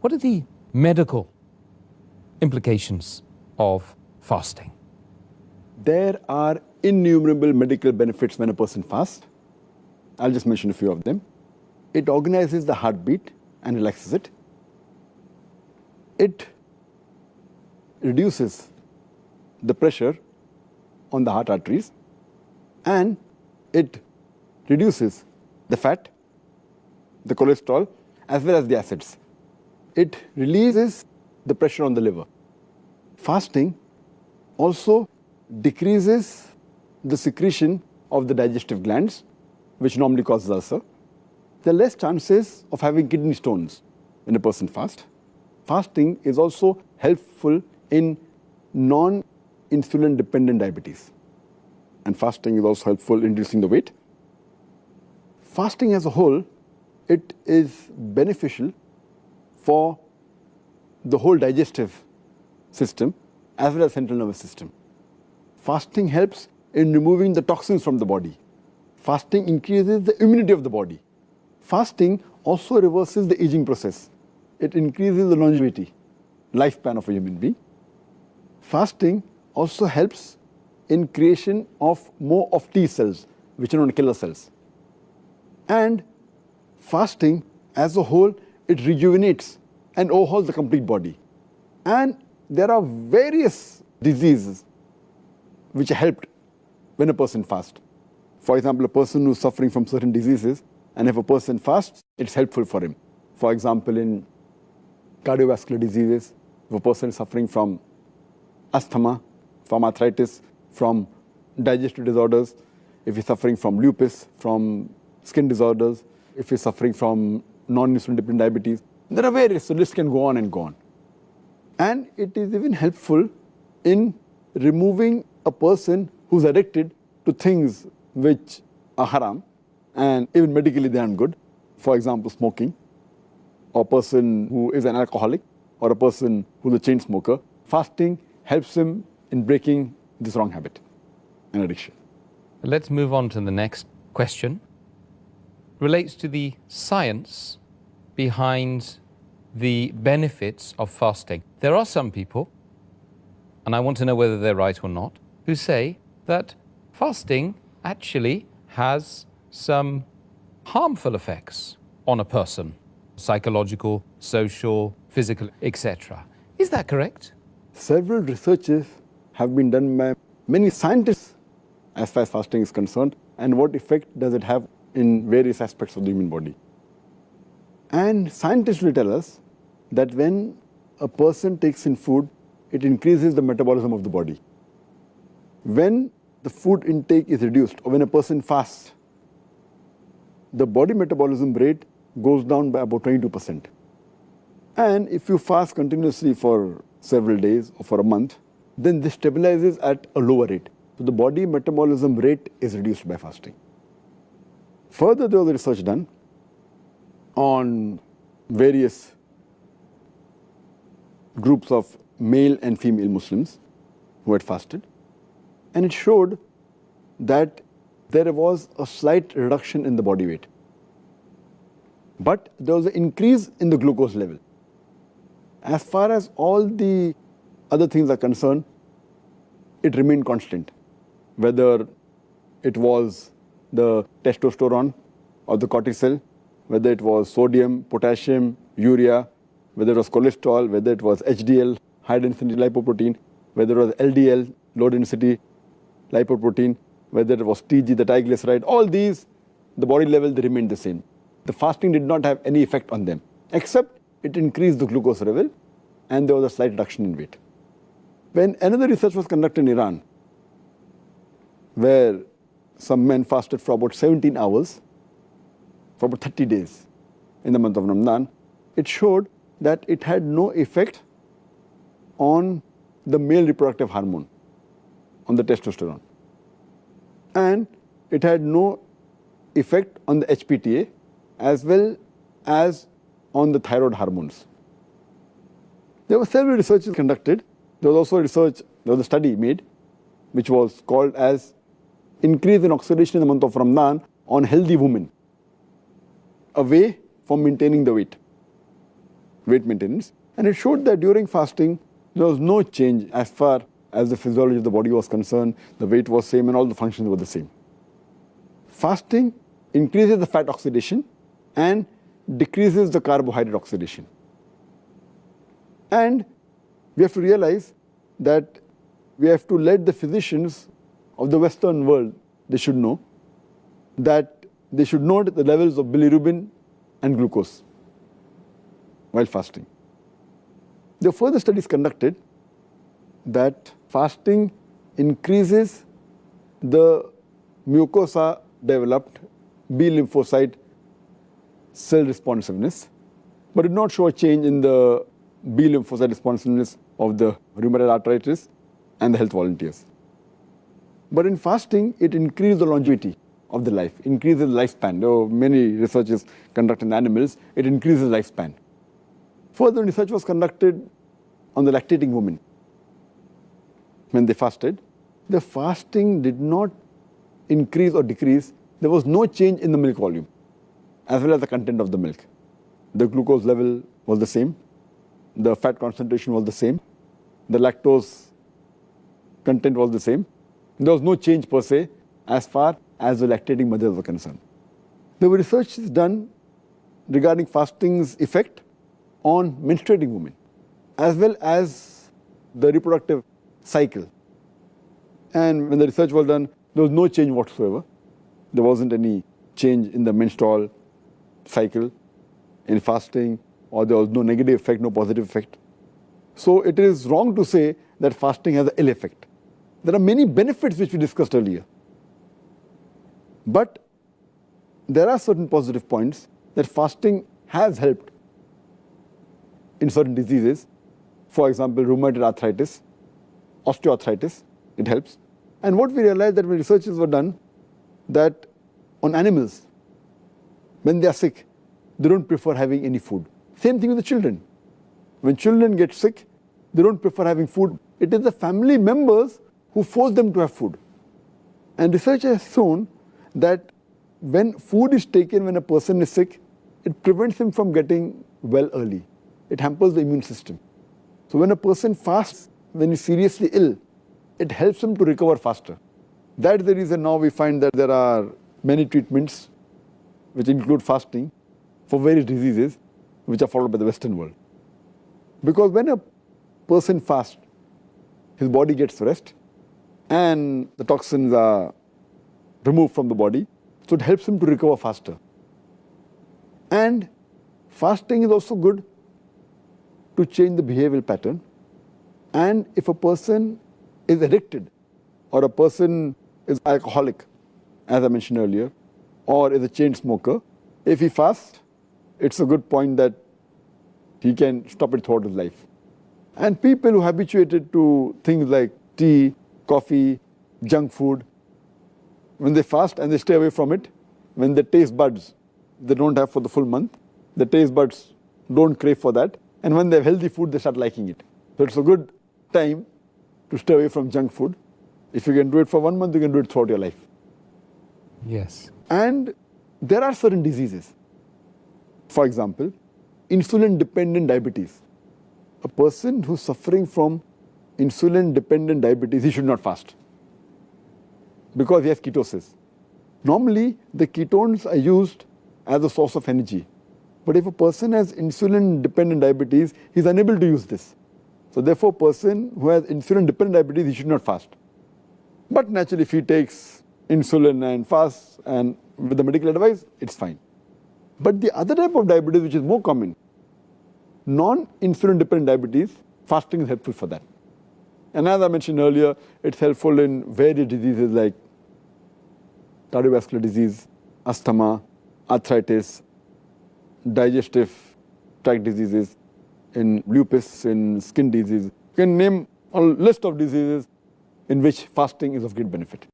What are the medical implications of fasting? There are innumerable medical benefits when a person fasts. I'll just mention a few of them. It organizes the heartbeat and relaxes it. It reduces the pressure on the heart arteries, and it reduces the fat, the cholesterol, as well as the acids. It releases the pressure on the liver. Fasting also decreases the secretion of the digestive glands, which normally causes ulcer. There are less chances of having kidney stones when a person fasts. Fasting is also helpful in non-insulin dependent diabetes. And fasting is also helpful in reducing the weight. Fasting as a whole, it is beneficial for the whole digestive system as well as central nervous system. Fasting helps in removing the toxins from the body. Fasting increases the immunity of the body. Fasting also reverses the aging process. It increases the longevity, lifespan of a human being. Fasting also helps in creation of more of T cells, which are known as killer cells. And fasting as a whole, it rejuvenates and overhauls the complete body. And there are various diseases which are helped when a person fasts. For example, a person who is suffering from certain diseases, and if a person fasts, it's helpful for him. For example, in cardiovascular diseases, if a person is suffering from asthma, from arthritis, from digestive disorders, if he's suffering from lupus, from skin disorders, if he's suffering from non-insulin dependent diabetes, there are various, so list can go on and go on. And it is even helpful in removing a person who's addicted to things which are haram, and even medically they aren't good. For example, smoking, or a person who is an alcoholic, or a person who's a chain smoker. Fasting helps him in breaking this wrong habit and addiction. Let's move on to the next question. Relates to the science behind the benefits of fasting. There are some people, and I want to know whether they're right or not, who say that fasting actually has some harmful effects on a person, psychological, social, physical, etc. Is that correct? Several researches have been done by many scientists as far as fasting is concerned, and what effect does it have in various aspects of the human body. And scientists will tell us that when a person takes in food, it increases the metabolism of the body. When the food intake is reduced, or when a person fasts, the body metabolism rate goes down by about 22%. And if you fast continuously for several days or for a month, then this stabilizes at a lower rate. So the body metabolism rate is reduced by fasting. Further, there was research done on various groups of male and female Muslims who had fasted, and it showed that there was a slight reduction in the body weight, but there was an increase in the glucose level. As far as all the other things are concerned, it remained constant, whether it was the testosterone or the cortisol, whether it was sodium, potassium, urea, whether it was cholesterol, whether it was HDL, high density lipoprotein, whether it was LDL, low density lipoprotein, whether it was TG, the triglyceride, all these, the body level, they remained the same. The fasting did not have any effect on them, except it increased the glucose level and there was a slight reduction in weight. When another research was conducted in Iran, where some men fasted for about 17 hours, for about 30 days in the month of Ramadan, it showed that it had no effect on the male reproductive hormone, on the testosterone. And it had no effect on the HPTA as well as on the thyroid hormones. There were several researches conducted. There was also research, there was a study made, which was called as increase in oxidation in the month of Ramadan on healthy women, a way for maintaining the weight. weight maintenance. And it showed that during fasting, there was no change as far as the physiology of the body was concerned. The weight was same and all the functions were the same. Fasting increases the fat oxidation and decreases the carbohydrate oxidation. And we have to realize that we have to let the physicians of the Western world, they should know that they should note the levels of bilirubin and glucose while fasting. There are further studies conducted that fasting increases the mucosa developed B lymphocyte cell responsiveness, but did not show a change in the B lymphocyte responsiveness of the rheumatoid arthritis and the health volunteers. But in fasting, it increased the longevity of the life, increases lifespan. There are many researches conducted in animals, it increases lifespan. Further research was conducted on the lactating women. When they fasted, the fasting did not increase or decrease. There was no change in the milk volume, as well as the content of the milk. The glucose level was the same, the fat concentration was the same, the lactose content was the same. There was no change per se as far as the lactating mothers were concerned. There were researches done regarding fasting's effect on menstruating women, as well as the reproductive cycle. And when the research was done, there was no change whatsoever. There wasn't any change in the menstrual cycle in fasting, or there was no negative effect, no positive effect. So it is wrong to say that fasting has an ill effect. There are many benefits which we discussed earlier. But there are certain positive points that fasting has helped in certain diseases. For example, rheumatoid arthritis, osteoarthritis, it helps. And what we realized that when researches were done, that on animals, when they are sick, they don't prefer having any food. Same thing with the children. When children get sick, they don't prefer having food. It is the family members who force them to have food. And research has shown that when food is taken when a person is sick, it prevents him from getting well early. It hampers the immune system. So when a person fasts when he's seriously ill, it helps him to recover faster. That's the reason now we find that there are many treatments which include fasting for various diseases which are followed by the Western world. Because when a person fasts, his body gets rest and the toxins are removed from the body, so it helps him to recover faster. And fasting is also good to change the behavioral pattern. And if a person is addicted, or a person is alcoholic, as I mentioned earlier, or is a chain smoker, if he fasts, it's a good point that he can stop it throughout his life. And people who are habituated to things like tea, coffee, junk food, when they fast and they stay away from it, when the taste buds they don't have for the full month, the taste buds don't crave for that, and when they have healthy food, they start liking it. So it's a good time to stay away from junk food. If you can do it for 1 month, you can do it throughout your life. Yes. And there are certain diseases. For example, insulin-dependent diabetes. A person who's suffering from insulin-dependent diabetes, he should not fast because he has ketosis. Normally, the ketones are used as a source of energy. But if a person has insulin-dependent diabetes, he's unable to use this. So therefore, a person who has insulin-dependent diabetes, he should not fast. But naturally, if he takes insulin and fasts and with the medical advice, it's fine. But the other type of diabetes, which is more common, non-insulin dependent diabetes, fasting is helpful for that. And as I mentioned earlier, it's helpful in various diseases like cardiovascular disease, asthma, arthritis, digestive tract diseases, in lupus, in skin disease. You can name a list of diseases in which fasting is of great benefit.